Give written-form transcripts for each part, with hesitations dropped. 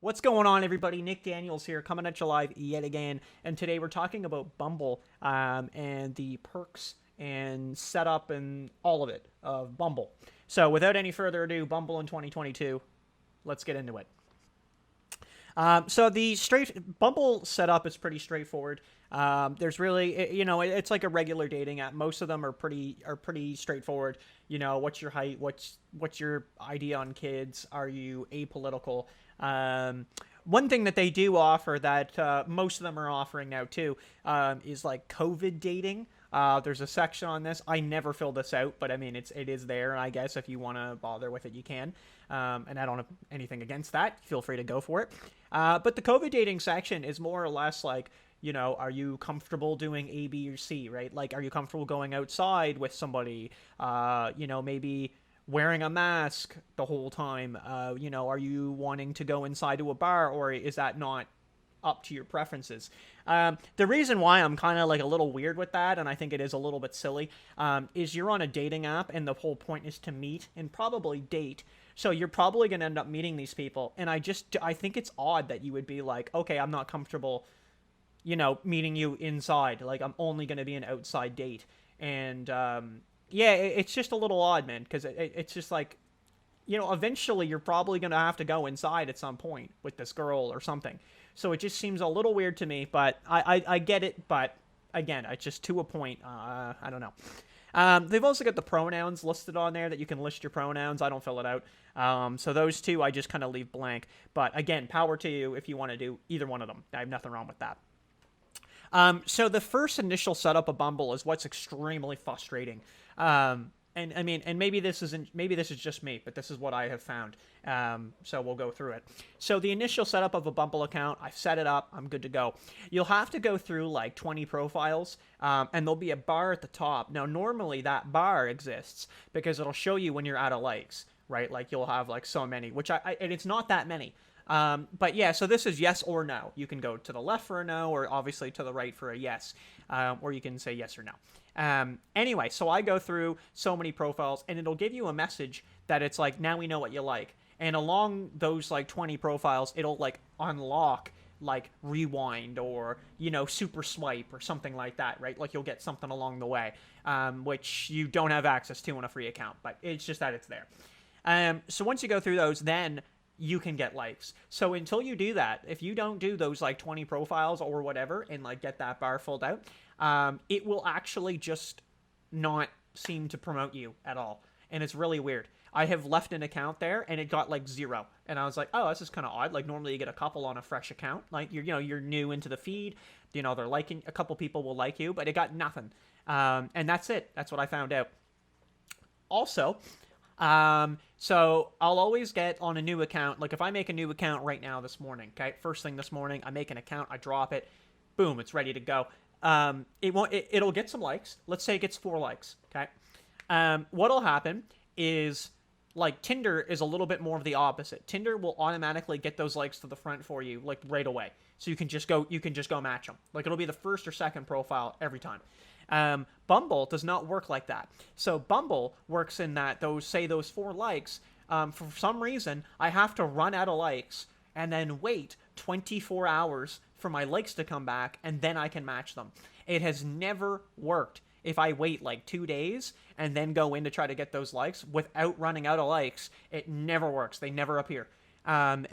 What's going on, everybody? Nick Daniels here, coming at you live yet again. And today we're talking about Bumble and the perks and setup and all of it of Bumble. So, without any further ado, Bumble in 2022. Let's get into it. So the straight Bumble setup is pretty straightforward. There's really, it's like a regular dating app. Most of them are pretty straightforward. What's your height? What's your idea on kids? Are you apolitical? One thing that they do offer that most of them are offering now too is like COVID dating. There's a section on this. I never filled this out, but I mean it is there. And I guess if you want to bother with it, you can. And I don't have anything against that. Feel free to go for it. But the COVID dating section is more or less like, are you comfortable doing A, B, or C, right? Like, are you comfortable going outside with somebody? Maybe wearing a mask the whole time. Are you wanting to go inside to a bar, or is that not up to your preferences? The reason why I'm kind of like a little weird with that, and I think it is a little bit silly, is you're on a dating app, and the whole point is to meet and probably date. So you're probably going to end up meeting these people, and I think it's odd that you would be like, okay, I'm not comfortable, meeting you inside. Like, I'm only going to be an outside date. And, yeah, it's just a little odd, man, because it's just like, eventually you're probably going to have to go inside at some point with this girl or something. So it just seems a little weird to me, but I get it. But again, it's just to a point. I don't know. They've also got the pronouns listed on there that you can list your pronouns. I don't fill it out. So those two I just kind of leave blank. But again, power to you if you want to do either one of them. I have nothing wrong with that. So the first initial setup of Bumble is what's extremely frustrating. And I mean, and maybe this is just me, but this is what I have found. So we'll go through it. So the initial setup of a Bumble account, I've set it up, I'm good to go. You'll have to go through like 20 profiles, and there'll be a bar at the top. Now, normally that bar exists because it'll show you when you're out of likes, right? Like you'll have like so many, and it's not that many. But yeah, so this is yes or no. You can go to the left for a no, or obviously to the right for a yes, or you can say yes or no. Anyway, so I go through so many profiles, and it'll give you a message that it's like, now we know what you like. And along those like 20 profiles, it'll like unlock like rewind or, super swipe or something like that, right? Like you'll get something along the way, which you don't have access to on a free account, but it's just that it's there. So once you go through those, then you can get likes. So until you do that, if you don't do those like 20 profiles or whatever and like get that bar filled out, it will actually just not seem to promote you at all. And it's really weird. I have left an account there and it got like 0. And I was like, oh, this is kind of odd. Like normally you get a couple on a fresh account. Like you're new into the feed. They're liking, a couple people will like you, but it got nothing. And that's it. That's what I found out. Also, so I'll always get on a new account. Like if I make a new account right now this morning, okay, first thing this morning, I make an account, I drop it, boom, it's ready to go. It'll get some likes. Let's say it gets 4 likes. Okay. What'll happen is like Tinder is a little bit more of the opposite. Tinder will automatically get those likes to the front for you, like right away. So you can just go match them. Like it'll be the first or second profile every time. Bumble does not work like that. So Bumble works in that those 4 likes, for some reason, I have to run out of likes and then wait 24 hours for my likes to come back, and then I can match them. It has never worked if I wait like 2 days and then go in to try to get those likes without running out of likes. It never works. They never appear. And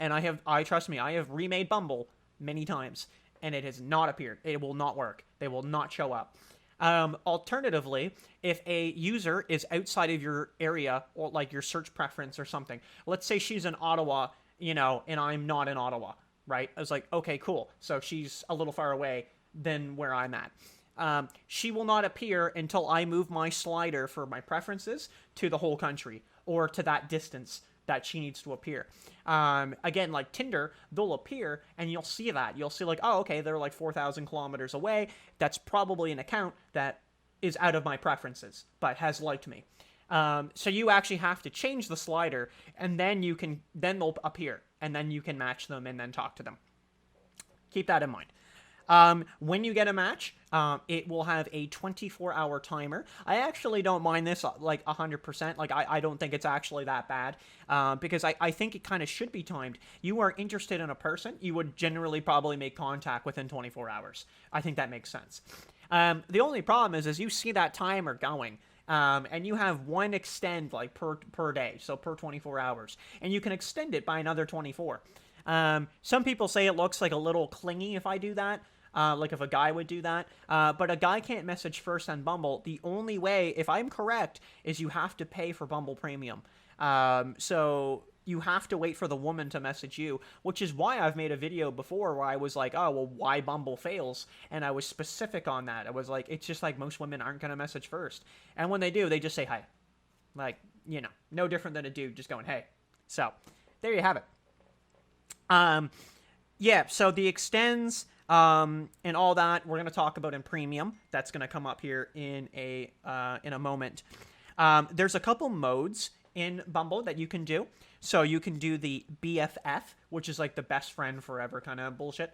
trust me, I have remade Bumble many times, and it has not appeared. It will not work. They will not show up. Alternatively, if a user is outside of your area or like your search preference or something, let's say she's in Ottawa, and I'm not in Ottawa, right? I was like, okay, cool. So she's a little far away than where I'm at. She will not appear until I move my slider for my preferences to the whole country or to that distance that she needs to appear. Again, like Tinder, they'll appear and you'll see that. You'll see like, oh, okay, they're like 4,000 kilometers away. That's probably an account that is out of my preferences, but has liked me. So you actually have to change the slider, and then they'll appear, and then you can match them and then talk to them. Keep that in mind. When you get a match, it will have a 24-hour timer. I actually don't mind this like 100%. Like I don't think it's actually that bad because I think it kind of should be timed. You are interested in a person, you would generally probably make contact within 24 hours. I think that makes sense. The only problem is you see that timer going. And you have one extend like per day, so per 24 hours, and you can extend it by another 24. Some people say it looks like a little clingy if I do that, like if a guy would do that, but a guy can't message first on Bumble. The only way, if I'm correct, is you have to pay for Bumble Premium. So you have to wait for the woman to message you, which is why I've made a video before where I was like, oh, well, why Bumble fails? And I was specific on that. I was like, it's just like most women aren't going to message first. And when they do, they just say hi. Like, no different than a dude just going, hey. So there you have it. Yeah, so the extends and all that we're going to talk about in Premium. That's going to come up here in a moment. There's a couple modes in Bumble that you can do. So you can do the BFF, which is like the best friend forever kind of bullshit.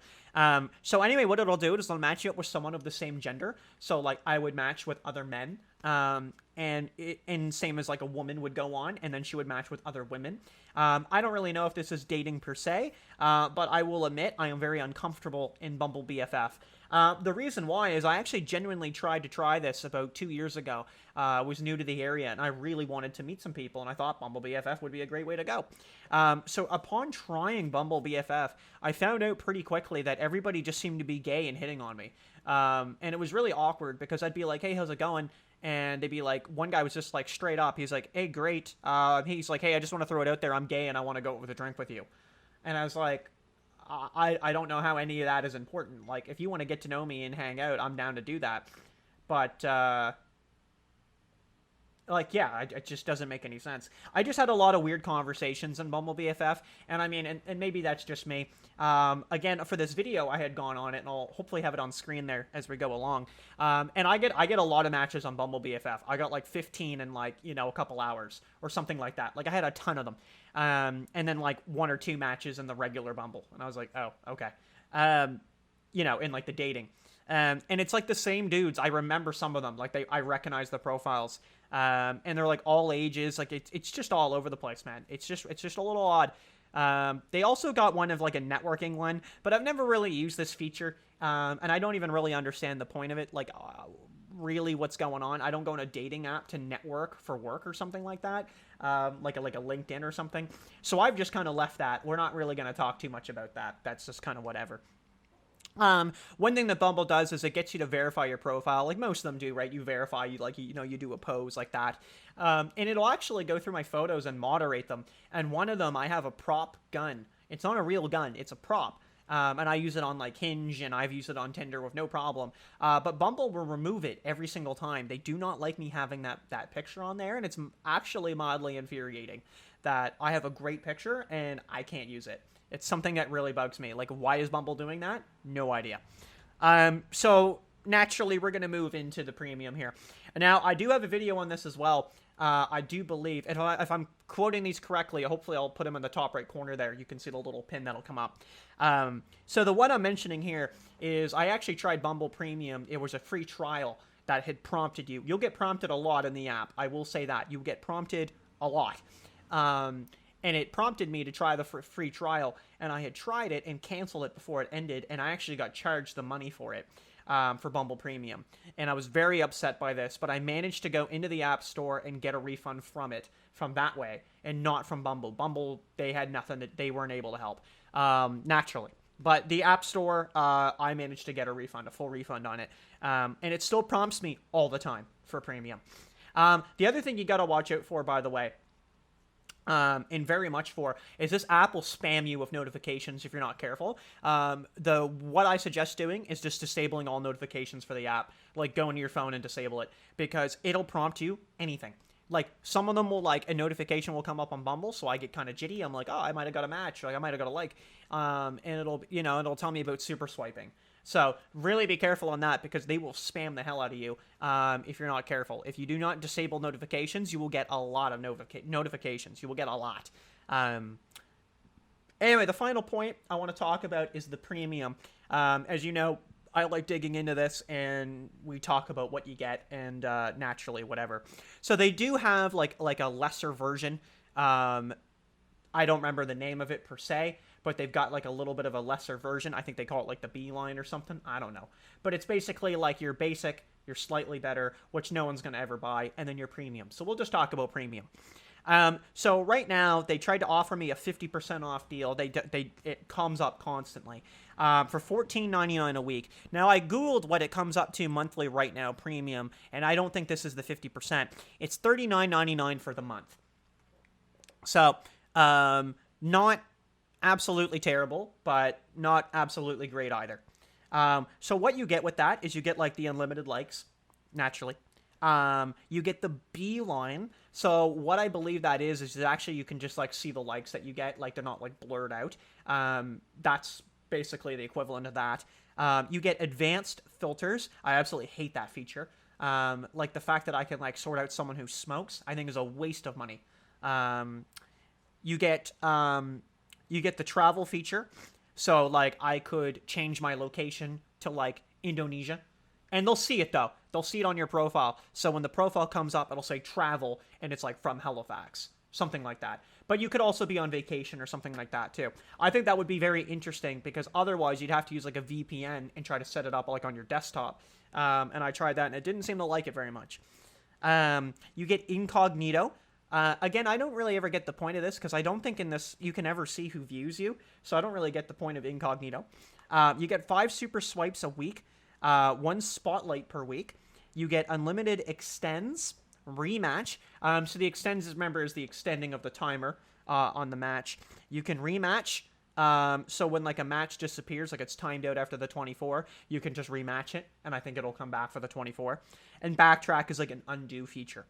So anyway, what it'll do is it'll match you up with someone of the same gender. So like I would match with other men. And same as like a woman would go on, and then she would match with other women. I don't really know if this is dating per se, but I will admit I am very uncomfortable in Bumble BFF. The reason why is I actually genuinely tried to try this about 2 years ago. I was new to the area, and I really wanted to meet some people, and I thought Bumble BFF would be a great way to go. So upon trying Bumble BFF, I found out pretty quickly that everybody just seemed to be gay and hitting on me. And it was really awkward because I'd be like, hey, how's it going? And they'd be like, one guy was just like straight up. He's like, hey, great. He's like, hey, I just want to throw it out there. I'm gay and I want to go with a drink with you. And I was like, I don't know how any of that is important. Like, if you want to get to know me and hang out, I'm down to do that. But, like, yeah, it just doesn't make any sense. I just had a lot of weird conversations in Bumble BFF, and I mean, and maybe that's just me. Again, for this video, I had gone on it, and I'll hopefully have it on screen there as we go along. And I get a lot of matches on Bumble BFF. I got like 15 in like, a couple hours or something like that. Like I had a ton of them. And then like 1 or 2 matches in the regular Bumble. And I was like, oh, okay. In like the dating. And it's like the same dudes. I remember some of them. Like I recognize the profiles. And they're like all ages. Like it's just all over the place, man. It's just a little odd. They also got one of like a networking one, but I've never really used this feature. And I don't even really understand the point of it. Like, really what's going on. I don't go on a dating app to network for work or something like that. Like a LinkedIn or something. So I've just kind of left that. We're not really going to talk too much about that. That's just kind of whatever. One thing that Bumble does is it gets you to verify your profile, like most of them do, right? You verify, you do a pose like that. And it'll actually go through my photos and moderate them. And one of them, I have a prop gun. It's not a real gun, it's a prop. And I use it on like Hinge, and I've used it on Tinder with no problem. But Bumble will remove it every single time. They do not like me having that picture on there, and it's actually mildly infuriating that I have a great picture and I can't use it. It's something that really bugs me. Like, why is Bumble doing that? No idea. So naturally, we're going to move into the premium here. Now, I do have a video on this as well. I do believe, if I'm quoting these correctly, hopefully I'll put them in the top right corner there. You can see the little pin that'll come up. So the one I'm mentioning here is I actually tried Bumble Premium. It was a free trial that had prompted you. You'll get prompted a lot in the app. I will say that. You get prompted a lot. And it prompted me to try the free trial, and I had tried it and canceled it before it ended, and I actually got charged the money for it, for Bumble Premium. And I was very upset by this, but I managed to go into the App Store and get a refund from that way, and not from Bumble. Bumble, they had nothing, that they weren't able to help, naturally. But the App Store, I managed to get a full refund on it. And it still prompts me all the time for Premium. The other thing you gotta watch out for, by the way, and very much for, is this app will spam you with notifications if you're not careful. What I suggest doing is just disabling all notifications for the app. Like, go into your phone and disable it, because it'll prompt you anything. Like, some of them will, like, a notification will come up on Bumble, so I get kind of jitty. I'm like, oh, I might have got a match, like, I might have got a like, and it'll tell me about super swiping. So really be careful on that, because they will spam the hell out of you if you're not careful. If you do not disable notifications, you will get a lot of notifications. You will get a lot. Anyway, the final point I want to talk about is the premium. As you know, I like digging into this, and we talk about what you get, and naturally, whatever. So they do have like a lesser version. I don't remember the name of it per se, but they've got like a little bit of a lesser version. I think they call it like the B line or something. I don't know. But it's basically like your basic, your slightly better, which no one's going to ever buy, and then your premium. So we'll just talk about premium. So right now they tried to offer me a 50% off deal. It comes up constantly for $14.99 a week. Now I googled what it comes up to monthly right now, premium, and I don't think this is the 50%. It's $39.99 for the month. So not absolutely terrible, but not absolutely great either. So what you get with that is you get like the unlimited likes, naturally. You get the B line. So what I believe that is actually you can just like see the likes that you get, like they're not like blurred out. That's basically the equivalent of that. You get advanced filters. I absolutely hate that feature. Like the fact that I can like sort out someone who smokes, I think is a waste of money. You get the travel feature. So like I could change my location to like Indonesia. And they'll see it though. They'll see it on your profile. So when the profile comes up, it'll say travel and it's like from Halifax. Something like that. But you could also be on vacation or something like that too. I think that would be very interesting because otherwise you'd have to use like a VPN and try to set it up like on your desktop. And I tried that and it didn't seem to like it very much. You get incognito. Again, I don't really ever get the point of this because I don't think in this you can ever see who views you. So I don't really get the point of incognito. You get 5 super swipes a week. 1 spotlight per week. You get unlimited extends, rematch. So the extends, remember, is the extending of the timer on the match. You can rematch. So when like a match disappears, like it's timed out after the 24, you can just rematch it, and I think it'll come back for the 24. And backtrack is like an undo feature.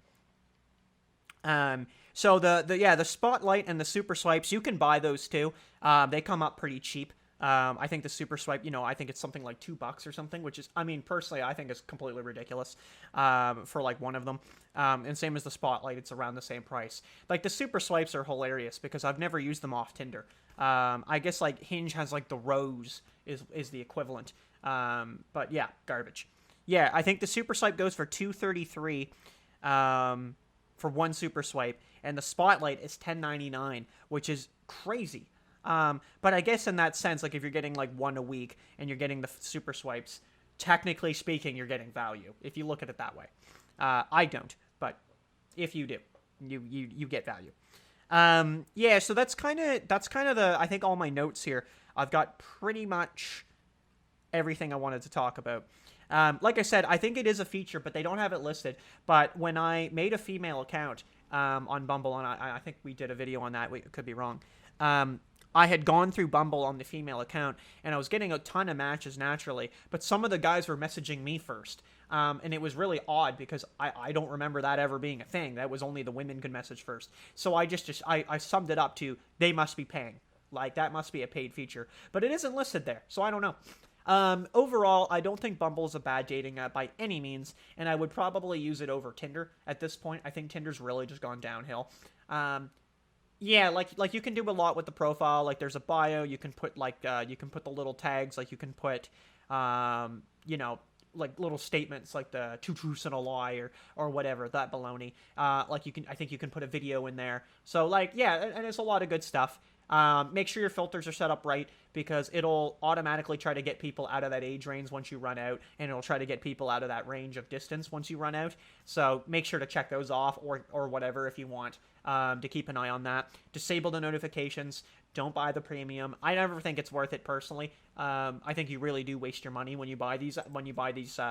So the spotlight and the super swipes, you can buy those too. They come up pretty cheap. I think the super swipe, I think it's something like $2 or something, which is, I mean, personally, I think is completely ridiculous, for like one of them. And same as the spotlight, it's around the same price. Like the super swipes are hilarious because I've never used them off Tinder. I guess like Hinge has like the rose is the equivalent. But yeah, garbage. Yeah, I think the super swipe goes for $2.33, for 1 super swipe, and the spotlight is $10.99, which is crazy. But I guess in that sense, like if you're getting like 1 a week and you're getting the super swipes, technically speaking, you're getting value if you look at it that way. I don't, but if you do, you get value. Yeah, so that's kind of the, I think all my notes here. I've got pretty much everything I wanted to talk about. Like I said, I think it is a feature, but they don't have it listed. But when I made a female account on Bumble, and I think we did a video on that, we could be wrong. I had gone through Bumble on the female account, and I was getting a ton of matches naturally, but some of the guys were messaging me first. And it was really odd because I don't remember that ever being a thing. That was only the women could message first. So I summed it up to, they must be paying. Like, that must be a paid feature. But it isn't listed there, so I don't know. Overall, I don't think Bumble is a bad dating app by any means, and I would probably use it over Tinder at this point. I think Tinder's really just gone downhill. Yeah, like you can do a lot with the profile. Like there's a bio. You can put you can put the little tags. Like you can put, like little statements like the 2 truths and a lie or whatever, that baloney. I think you can put a video in there. So like, yeah, and it's a lot of good stuff. Make sure your filters are set up right because it'll automatically try to get people out of that age range once you run out, and it'll try to get people out of that range of distance once you run out. So make sure to check those off or whatever if you want, to keep an eye on that. Disable the notifications. Don't buy the premium. I never think it's worth it personally. I think you really do waste your money when you buy these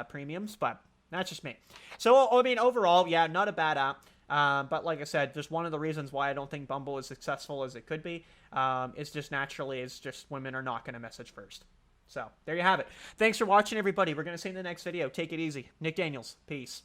premiums, but that's just me. So I mean, overall, yeah, not a bad app. But like I said, just one of the reasons why I don't think Bumble is successful as it could be, is just women are not going to message first. So there you have it. Thanks for watching, everybody. We're going to see you in the next video. Take it easy. Nick Daniels. Peace.